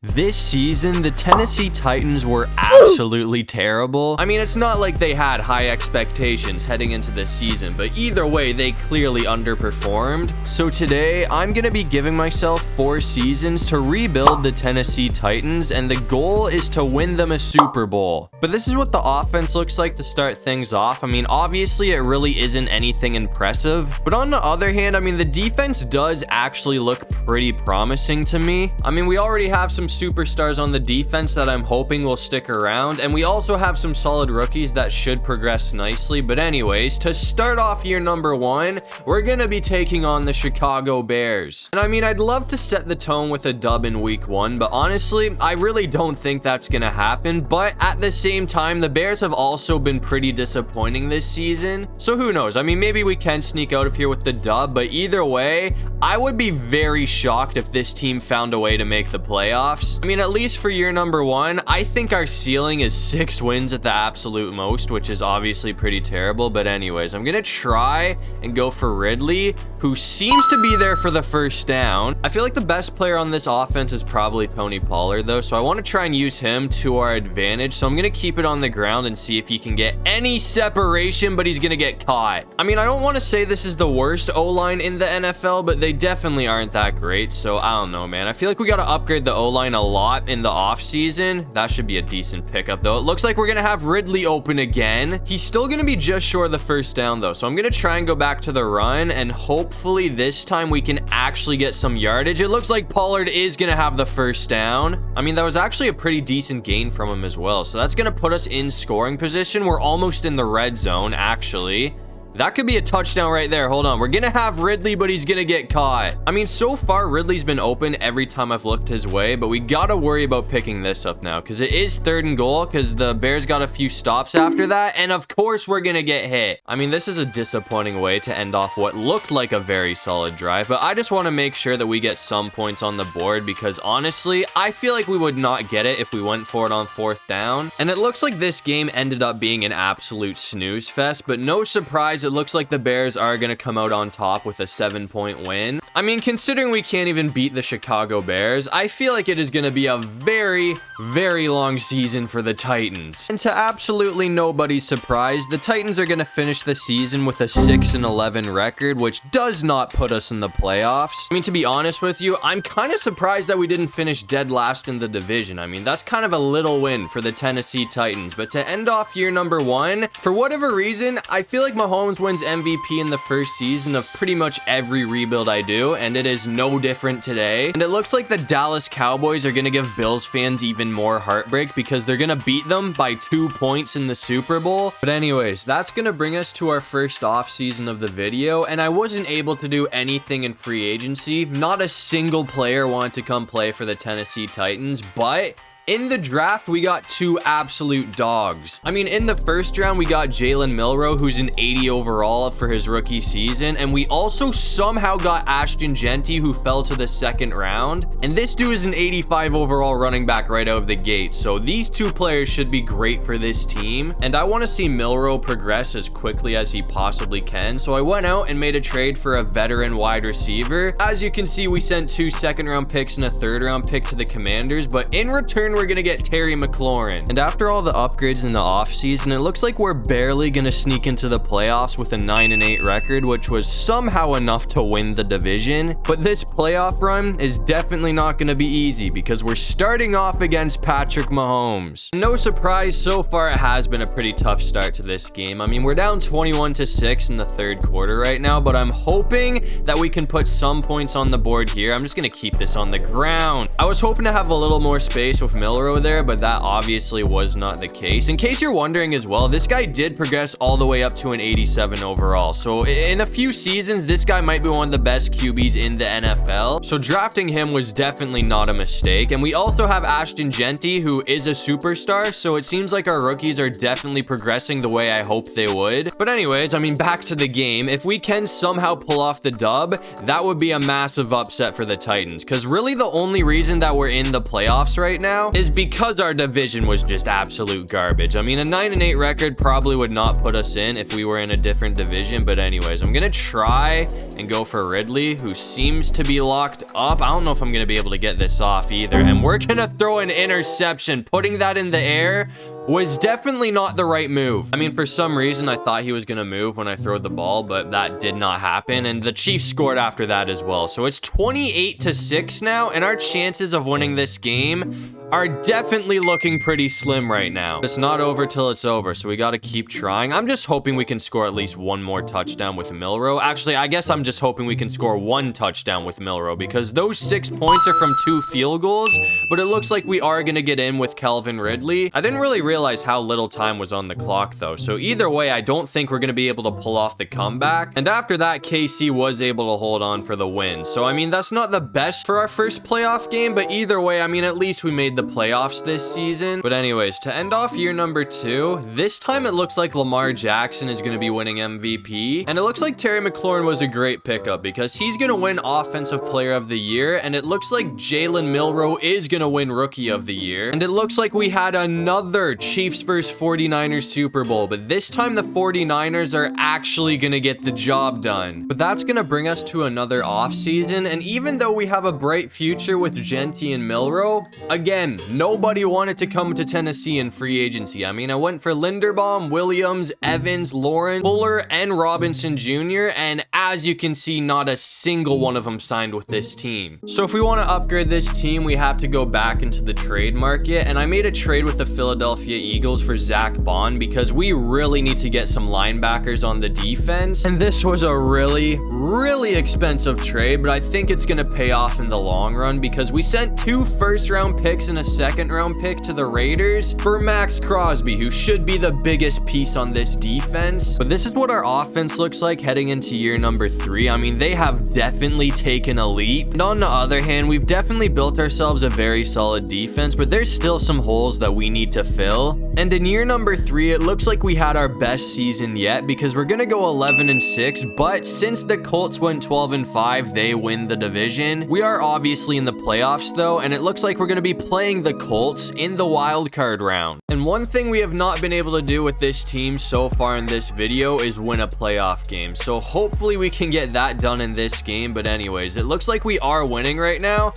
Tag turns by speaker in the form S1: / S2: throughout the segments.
S1: This season, the Tennessee Titans were absolutely terrible. I mean, it's not like they had high expectations heading into this season, but either way, they clearly underperformed. So today, I'm going to be giving myself 4 seasons to rebuild the Tennessee Titans, and the goal is to win them a Super Bowl. But this is what the offense looks like to start things off. I mean, obviously, it really isn't anything impressive. But on the other hand, I mean, the defense does actually look pretty promising to me. I mean, we already have some superstars on the defense that I'm hoping will stick around, and we also have some solid rookies that should progress nicely. But anyways, to start off year number 1, we're gonna be taking on the Chicago Bears. And I mean, I'd love to set the tone with a dub in week 1, but honestly, I really don't think that's gonna happen. But at the same time, the Bears have also been pretty disappointing this season, so who knows? I mean, maybe we can sneak out of here with the dub, but either way, I would be very shocked if this team found a way to make the playoffs. I mean, at least for year number 1, I think our ceiling is 6 wins at the absolute most, which is obviously pretty terrible. But anyways, I'm gonna try and go for Ridley, who seems to be there for the first down. I feel like the best player on this offense is probably Tony Pollard, though, so I want to try and use him to our advantage. So I'm gonna keep it on the ground and see if he can get any separation, but he's gonna get caught. I mean, I don't want to say this is the worst O-line in the NFL, but they definitely aren't that great. So I don't know, man. I feel like we got to upgrade the O-line a lot in the offseason. That should be a decent pickup, though. It looks like we're gonna have Ridley open again. He's still gonna be just short of the first down, though, so I'm gonna try and go back to the run, and hopefully this time we can actually get some yardage. It looks like Pollard is gonna have the first down. I mean, that was actually a pretty decent gain from him as well, so that's gonna put us in scoring position. We're almost in the red zone, actually. That could be a touchdown right there. Hold on. We're going to have Ridley, but he's going to get caught. I mean, so far, Ridley's been open every time I've looked his way, but we got to worry about picking this up now because it is 3rd and goal because the Bears got a few stops after that, and of course, we're going to get hit. I mean, this is a disappointing way to end off what looked like a very solid drive, but I just want to make sure that we get some points on the board because honestly, I feel like we would not get it if we went for it on 4th down, and it looks like this game ended up being an absolute snooze fest, but no surprise, it looks like the Bears are going to come out on top with a 7-point win. I mean, considering we can't even beat the Chicago Bears, I feel like it is going to be a very, very long season for the Titans. And to absolutely nobody's surprise, the Titans are going to finish the season with a 6-11 record, which does not put us in the playoffs. I mean, to be honest with you, I'm kind of surprised that we didn't finish dead last in the division. I mean, that's kind of a little win for the Tennessee Titans. But to end off year number 1, for whatever reason, I feel like Mahomes wins MVP in the first season of pretty much every rebuild I do, and it is no different today. And it looks like the Dallas Cowboys are going to give Bills fans even more heartbreak because they're going to beat them by 2 points in the Super Bowl. But anyways, that's going to bring us to our first off season of the video, and I wasn't able to do anything in free agency. Not a single player wanted to come play for the Tennessee Titans, but in the draft, we got 2 absolute dogs. I mean, in the first round, we got Jalen Milroe, who's an 80 overall for his rookie season. And we also somehow got Ashton Genty, who fell to the 2nd round. And this dude is an 85 overall running back right out of the gate. So these 2 players should be great for this team. And I want to see Milroe progress as quickly as he possibly can. So I went out and made a trade for a veteran wide receiver. As you can see, we sent 2 second-round picks and a 3rd-round pick to the Commanders. But in return, we're gonna get Terry McLaurin. And after all the upgrades in the offseason, it looks like we're barely gonna sneak into the playoffs with a 9-8 record, which was somehow enough to win the division. But this playoff run is definitely not gonna be easy because we're starting off against Patrick Mahomes. No surprise, so far it has been a pretty tough start to this game. I mean, we're down 21-6 in the 3rd quarter right now, but I'm hoping that we can put some points on the board here. I'm just gonna keep this on the ground. I was hoping to have a little more space with Milroe there, but that obviously was not the case. In case you're wondering as well, this guy did progress all the way up to an 87 overall. So in a few seasons, this guy might be one of the best QBs in the NFL. So drafting him was definitely not a mistake. And we also have Ashton Genty, who is a superstar. So it seems like our rookies are definitely progressing the way I hoped they would. But anyways, I mean, back to the game. If we can somehow pull off the dub, that would be a massive upset for the Titans. Because really the only reason that we're in the playoffs right now is because our division was just absolute garbage. I mean, a 9-8 record probably would not put us in if we were in a different division. But anyways, I'm gonna try and go for Ridley, who seems to be locked up. I don't know if I'm gonna be able to get this off either. And we're gonna throw an interception. Putting that in the air was definitely not the right move. I mean, for some reason, I thought he was gonna move when I threw the ball, but that did not happen. And the Chiefs scored after that as well. So it's 28-6 now, and our chances of winning this game are definitely looking pretty slim right now. It's not over till it's over, so we got to keep trying. I'm just hoping we can score at least one more touchdown with Milrow. Actually, I guess I'm just hoping we can score one touchdown with Milrow, because those 6 points are from 2 field goals, but it looks like we are going to get in with Calvin Ridley. I didn't really realize how little time was on the clock, though, so either way, I don't think we're going to be able to pull off the comeback. And after that, KC was able to hold on for the win. So, I mean, that's not the best for our first playoff game, but either way, I mean, at least we made the playoffs this season. But anyways, to end off year number 2, this time it looks like Lamar Jackson is going to be winning MVP, and it looks like Terry McLaurin was a great pickup because he's going to win Offensive Player of the Year, and it looks like Jalen Milrow is going to win Rookie of the Year, and it looks like we had another Chiefs vs 49ers Super Bowl, but this time the 49ers are actually going to get the job done. But that's going to bring us to another off season, and even though we have a bright future with Genty and Milrow, again, nobody wanted to come to Tennessee in free agency. I mean, I went for Linderbaum, Williams, Evans, Lauren, Fuller, and Robinson Jr., and as you can see, not a single one of them signed with this team. So if we want to upgrade this team, we have to go back into the trade market, and I made a trade with the Philadelphia Eagles for Zach Bond because we really need to get some linebackers on the defense, and this was a really expensive trade, but I think it's going to pay off in the long run because we sent 2 first-round picks and a second-round pick to the Raiders for Max Crosby, who should be the biggest piece on this defense. But this is what our offense looks like heading into year number 3. I mean, they have definitely taken a leap. And on the other hand, we've definitely built ourselves a very solid defense, but there's still some holes that we need to fill. And in year number 3, it looks like we had our best season yet because we're going to go 11-6, but since the Colts went 12-5, they win the division. We are obviously in the playoffs though, and it looks like we're going to be playing the Colts in the wild card round. And one thing we have not been able to do with this team so far in this video is win a playoff game. So hopefully we can get that done in this game. But anyways, it looks like we are winning right now.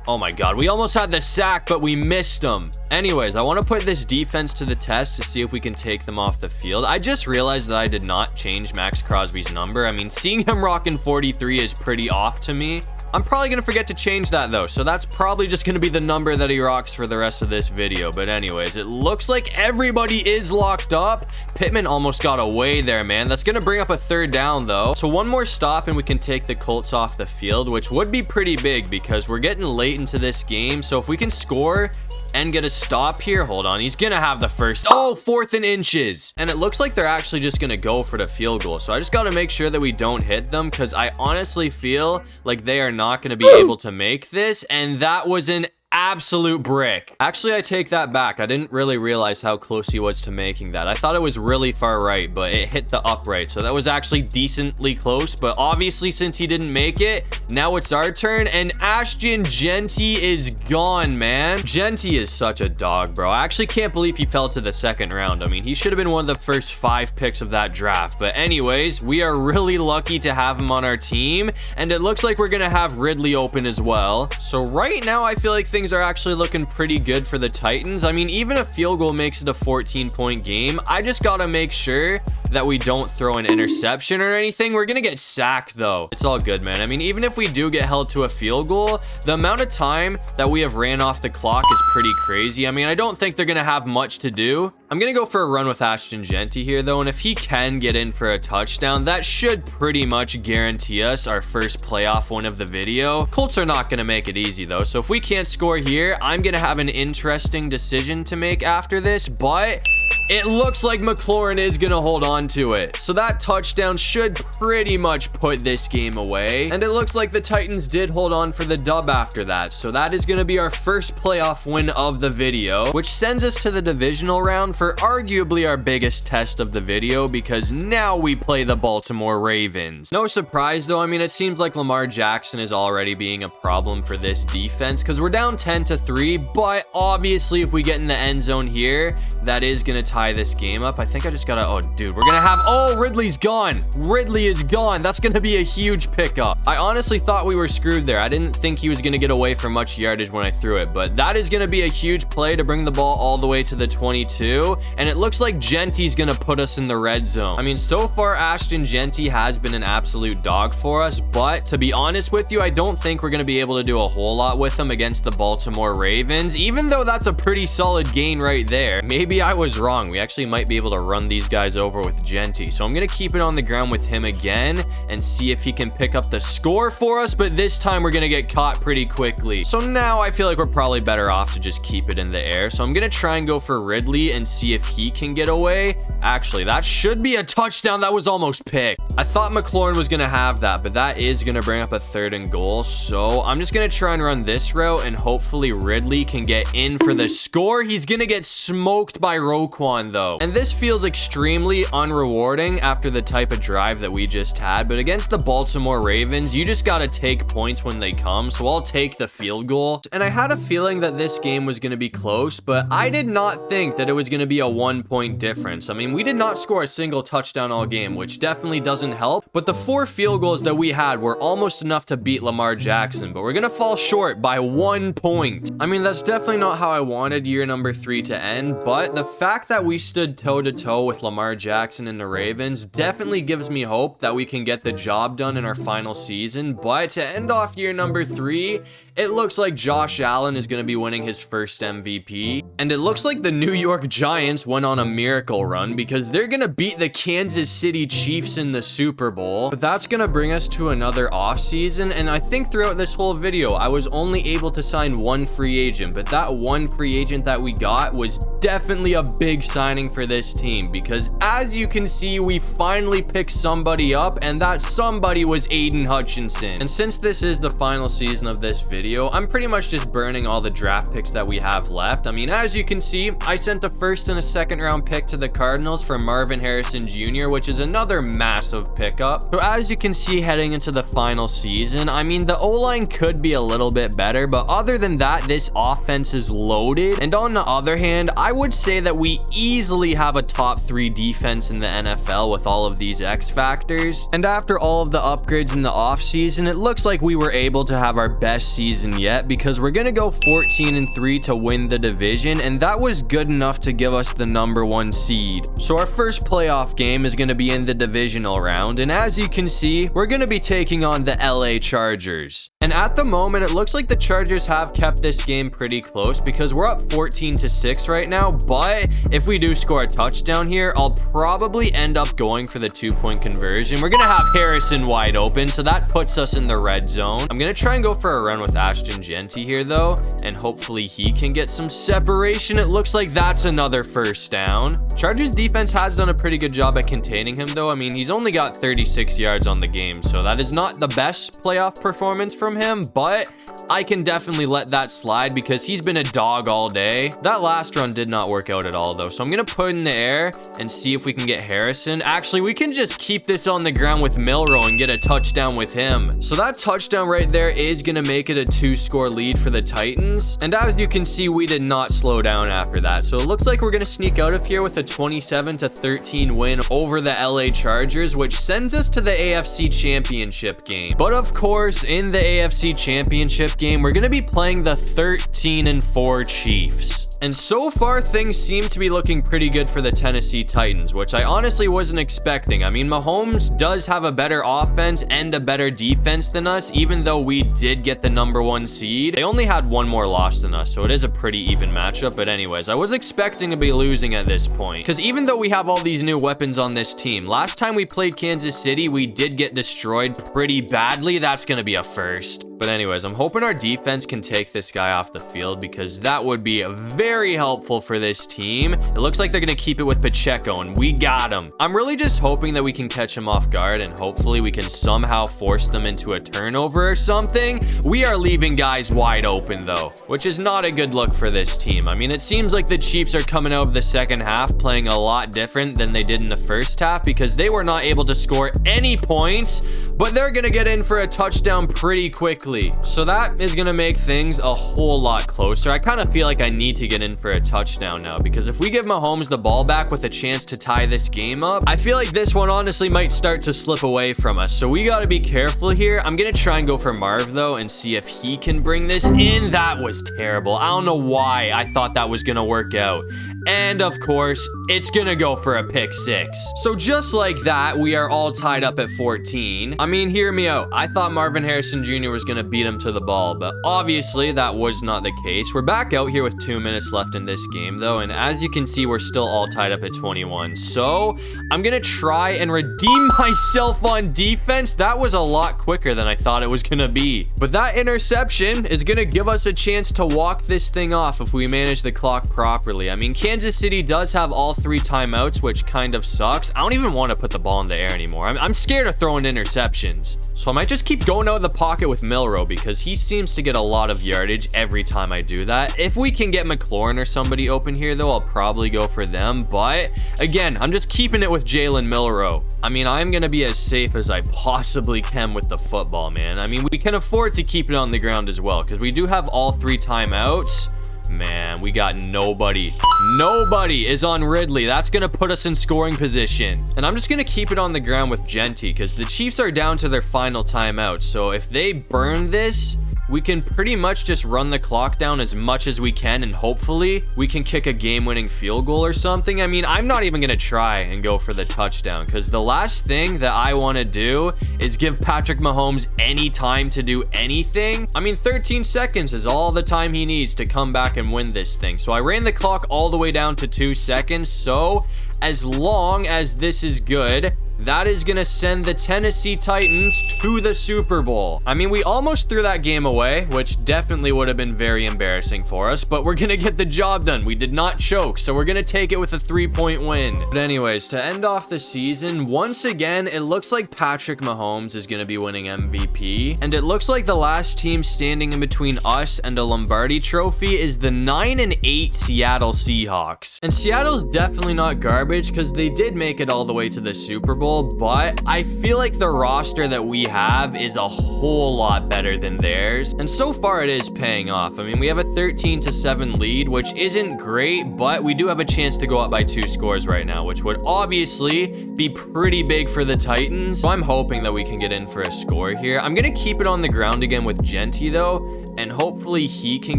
S1: Oh my god, we almost had the sack, but we missed them. Anyways, I want to put this defense to the test to see if we can take them off the field. I just realized that I did not change Max Crosby's number. I mean, seeing him rocking 43 is pretty off to me. I'm probably going to forget to change that though, so that's probably just going to be the number that he rocks for the rest of this video. But anyways, it looks like everybody is locked up. Pittman almost got away there, man. That's going to bring up a 3rd down though. So one more stop and we can take the Colts off the field, which would be pretty big because we're getting late into this game. So if we can score and get a stop here, hold on, he's gonna have the first. Oh, 4th and inches, and it looks like they're actually just gonna go for the field goal. So I just got to make sure that we don't hit them because I honestly feel like they are not going to be able to make this, and that was an absolute brick. Actually, I take that back. I didn't really realize how close he was to making that. I thought it was really far right, but it hit the upright, so that was actually decently close. But obviously, since he didn't make it, now it's our turn, and Ashton Genty is gone, man. Genty is such a dog, bro. I actually can't believe he fell to the 2nd round. I mean, he should have been one of the first 5 picks of that draft. But anyways, we are really lucky to have him on our team, and it looks like we're gonna have Ridley open as well. So right now, I feel like things are actually looking pretty good for the Titans. I mean, even a field goal makes it a 14-point game. I just gotta make sure that we don't throw an interception or anything. We're gonna get sacked though. It's all good, man. I mean, even if we do get held to a field goal, the amount of time that we have ran off the clock is pretty crazy. I mean, I don't think they're gonna have much to do. I'm gonna go for a run with Ashton Genty here though, and if he can get in for a touchdown, that should pretty much guarantee us our first playoff win of the video. Colts are not gonna make it easy though, so if we can't score here, I'm gonna have an interesting decision to make after this, but it looks like McLaurin is going to hold on to it. So that touchdown should pretty much put this game away. And it looks like the Titans did hold on for the dub after that. So that is going to be our first playoff win of the video, which sends us to the divisional round for arguably our biggest test of the video, because now we play the Baltimore Ravens. No surprise though. I mean, it seems like Lamar Jackson is already being a problem for this defense because we're down 10-3, but obviously if we get in the end zone here, that is going to tie this game up. I think I just gotta, oh dude, we're gonna have, oh, Ridley's gone. Ridley is gone. That's gonna be a huge pickup. I honestly thought we were screwed there. I didn't think he was gonna get away for much yardage when I threw it, but that is gonna be a huge play to bring the ball all the way to the 22, and it looks like Genty's gonna put us in the red zone. I mean, so far Ashton Genty has been an absolute dog for us, but to be honest with you, I don't think we're gonna be able to do a whole lot with him against the Baltimore Ravens, even though that's a pretty solid gain right there. Maybe I was wrong. We actually might be able to run these guys over with Genty, so I'm gonna keep it on the ground with him again and see if he can pick up the score for us, but this time we're gonna get caught pretty quickly. So now I feel like we're probably better off to just keep it in the air, so I'm gonna try and go for Ridley and see if he can get away. Actually, that should be a touchdown. That was almost picked. I thought McLaurin was gonna have that, but that is gonna bring up a 3rd and goal, so I'm just gonna try and run this route and hopefully Ridley can get in for the score. He's gonna get smoked by Roquan though, and this feels extremely unrewarding after the type of drive that we just had, but against the Baltimore Ravens, you just gotta take points when they come, so I'll take the field goal. And I had a feeling that this game was gonna be close, but I did not think that it was gonna be a 1-point difference. I mean, we did not score a single touchdown all game, which definitely doesn't help, but the 4 field goals that we had were almost enough to beat Lamar Jackson, but we're gonna fall short by 1 point. I mean, that's definitely not how I wanted year number 3 to end, but the fact that we stood toe-to-toe with Lamar Jackson and the Ravens definitely gives me hope that we can get the job done in our final season. But to end off year number 3, it looks like Josh Allen is going to be winning his first MVP, and it looks like the New York Giants went on a miracle run because they're going to beat the Kansas City Chiefs in the Super Bowl. But that's going to bring us to another offseason, and I think throughout this whole video I was only able to sign 1 free agent, but that 1 free agent that we got was definitely a big signing for this team, because as you can see, we finally picked somebody up, and that somebody was Aiden Hutchinson. And since this is the final season of this video, I'm pretty much just burning all the draft picks that we have left. I mean, as you can see, I sent a 1st and a 2nd round pick to the Cardinals for Marvin Harrison Jr., which is another massive pickup. So as you can see, heading into the final season, I mean, the O-line could be a little bit better, but other than that, this offense is loaded. And on the other hand, I would say that we easily have a top 3 defense in the NFL with all of these X factors. And after all of the upgrades in the offseason, it looks like we were able to have our best season yet, because we're gonna go 14-3 to win the division, and that was good enough to give us the number 1 seed. So our first playoff game is gonna be in the divisional round, and as you can see, we're gonna be taking on the LA Chargers. And at the moment, it looks like the Chargers have kept this game pretty close because we're up 14-6 right now, but if we do score a touchdown here, I'll probably end up going for the 2-point conversion. We're gonna have Harrison wide open, so that puts us in the red zone. I'm gonna try and go for a run with Ashton Genty here though, and hopefully he can get some separation. It looks like that's another 1st down. Chargers defense has done a pretty good job at containing him though. I mean, he's only got 36 yards on the game, so that is not the best playoff performance from him, but I can definitely let that slide because he's been a dog all day. That last run did not work out at all though, so I'm gonna put it in the air and see if we can get Harrison. Actually, we can just keep this on the ground with Milroe and get a touchdown with him. So that touchdown right there is gonna make it a 2-score lead for the Titans, and as you can see, we did not slow down after that. So it looks like we're gonna sneak out of here with a 27-13 win over the LA Chargers, which sends us to the AFC Championship game. But of course, in the AFC Championship game, we're gonna be playing the 13-4 Chiefs. And so far, things seem to be looking pretty good for the Tennessee Titans, which I honestly wasn't expecting. I mean, Mahomes does have a better offense and a better defense than us, even though we did get the number 1 seed. They only had 1 more loss than us, so it is a pretty even matchup. But anyways, I was expecting to be losing at this point, because even though we have all these new weapons on this team, last time we played Kansas City, we did get destroyed pretty badly. That's going to be a first. But anyways, I'm hoping our defense can take this guy off the field, because that would be very very helpful for this team. It looks like they're going to keep it with Pacheco, and we got him. I'm really just hoping that we can catch him off guard, and hopefully we can somehow force them into a turnover or something. We are leaving guys wide open, though, which is not a good look for this team. I mean, it seems like the Chiefs are coming out of the second half playing a lot different than they did in the first half because they were not able to score any points, but they're going to get in for a touchdown pretty quickly. So that is going to make things a whole lot closer. I kind of feel like I need to get in for a touchdown now because if we give Mahomes the ball back with a chance to tie this game up, I feel like this one honestly might start to slip away from us. So we got to be careful here. I'm going to try and go for Marv though and see if he can bring this in. That was terrible. I don't know why I thought that was going to work out. And of course, it's gonna go for a pick 6. So just like that, we are all tied up at 14. I mean, hear me out. I thought Marvin Harrison Jr. was gonna beat him to the ball, but obviously that was not the case. We're back out here with 2 minutes left in this game though, and as you can see, we're still all tied up at 21. So I'm gonna try and redeem myself on defense. That was a lot quicker than I thought it was gonna be. But that interception is gonna give us a chance to walk this thing off if we manage the clock properly. I mean, Kansas City does have all 3 timeouts, which kind of sucks. I don't even want to put the ball in the air anymore. I'm scared of throwing interceptions. So I might just keep going out of the pocket with Milroe because he seems to get a lot of yardage every time I do that. If we can get McLaurin or somebody open here, though, I'll probably go for them. But again, I'm just keeping it with Jalen Milroe. I mean, I'm going to be as safe as I possibly can with the football, man. I mean, we can afford to keep it on the ground as well because we do have all 3 timeouts. Man, we got nobody. Nobody is on Ridley. That's going to put us in scoring position. And I'm just going to keep it on the ground with Genty because the Chiefs are down to their final timeout. So if they burn this, we can pretty much just run the clock down as much as we can, and hopefully we can kick a game-winning field goal or something. I mean, I'm not even going to try and go for the touchdown because the last thing that I want to do is give Patrick Mahomes any time to do anything. I mean, 13 seconds is all the time he needs to come back and win this thing. So I ran the clock all the way down to 2 seconds. So as long as this is good, that is going to send the Tennessee Titans to the Super Bowl. I mean, we almost threw that game away, which definitely would have been very embarrassing for us, but we're going to get the job done. We did not choke, so we're going to take it with a 3-point win. But anyways, to end off the season, once again, it looks like Patrick Mahomes is going to be winning MVP, and it looks like the last team standing in between us and a Lombardi trophy is the 9-8 Seattle Seahawks. And Seattle's definitely not garbage because they did make it all the way to the Super Bowl, but I feel like the roster that we have is a whole lot better than theirs, and so far it is paying off. I mean, we have a 13-7 lead, which isn't great, but we do have a chance to go up by 2 scores right now, which would obviously be pretty big for the Titans. So I'm hoping that we can get in for a score here. I'm gonna keep it on the ground again with Genty though, and hopefully he can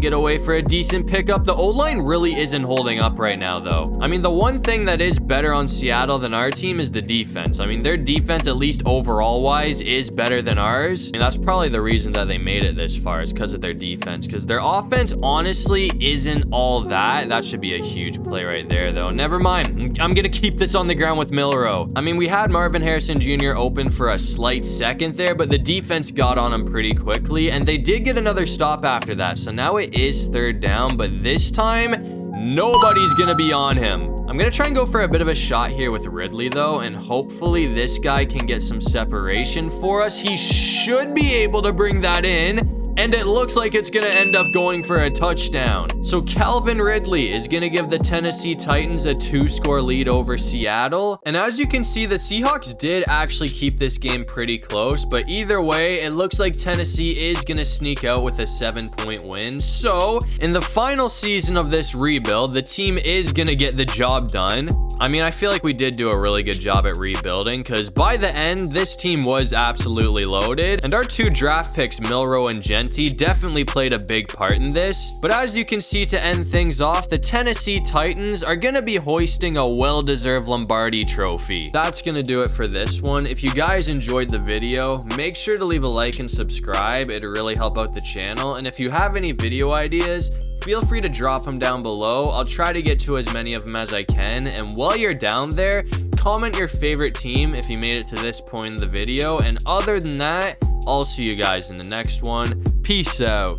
S1: get away for a decent pickup. The O-line really isn't holding up right now though. I mean, the one thing that is better on Seattle than our team is the defense. I mean, their defense, at least overall wise, is better than ours. And that's probably the reason that they made it this far, is because of their defense. Because their offense honestly isn't all that. That should be a huge play right there though. Never mind. I'm gonna keep this on the ground with Milroe. I mean, we had Marvin Harrison Jr. open for a slight second there, but the defense got on him pretty quickly, and they did get another stop after that. So now it is 3rd down, but this time nobody's gonna be on him. I'm gonna try and go for a bit of a shot here with Ridley though, and hopefully this guy can get some separation for us. He should be able to bring that in, and it looks like it's gonna end up going for a touchdown. So Calvin Ridley is gonna give the Tennessee Titans a 2-score lead over Seattle. And as you can see, the Seahawks did actually keep this game pretty close, but either way, it looks like Tennessee is gonna sneak out with a 7-point win. So in the final season of this rebuild, the team is gonna get the job done. I mean, I feel like we did do a really good job at rebuilding because by the end, this team was absolutely loaded, and our 2 draft picks, Milroe and Genty, definitely played a big part in this. But as you can see, to end things off, the Tennessee Titans are going to be hoisting a well-deserved Lombardi trophy. That's going to do it for this one. If you guys enjoyed the video, make sure to leave a like and subscribe. It'll really help out the channel. And if you have any video ideas, feel free to drop them down below. I'll try to get to as many of them as I can. And while you're down there, comment your favorite team if you made it to this point in the video. And other than that, I'll see you guys in the next one. Peace out.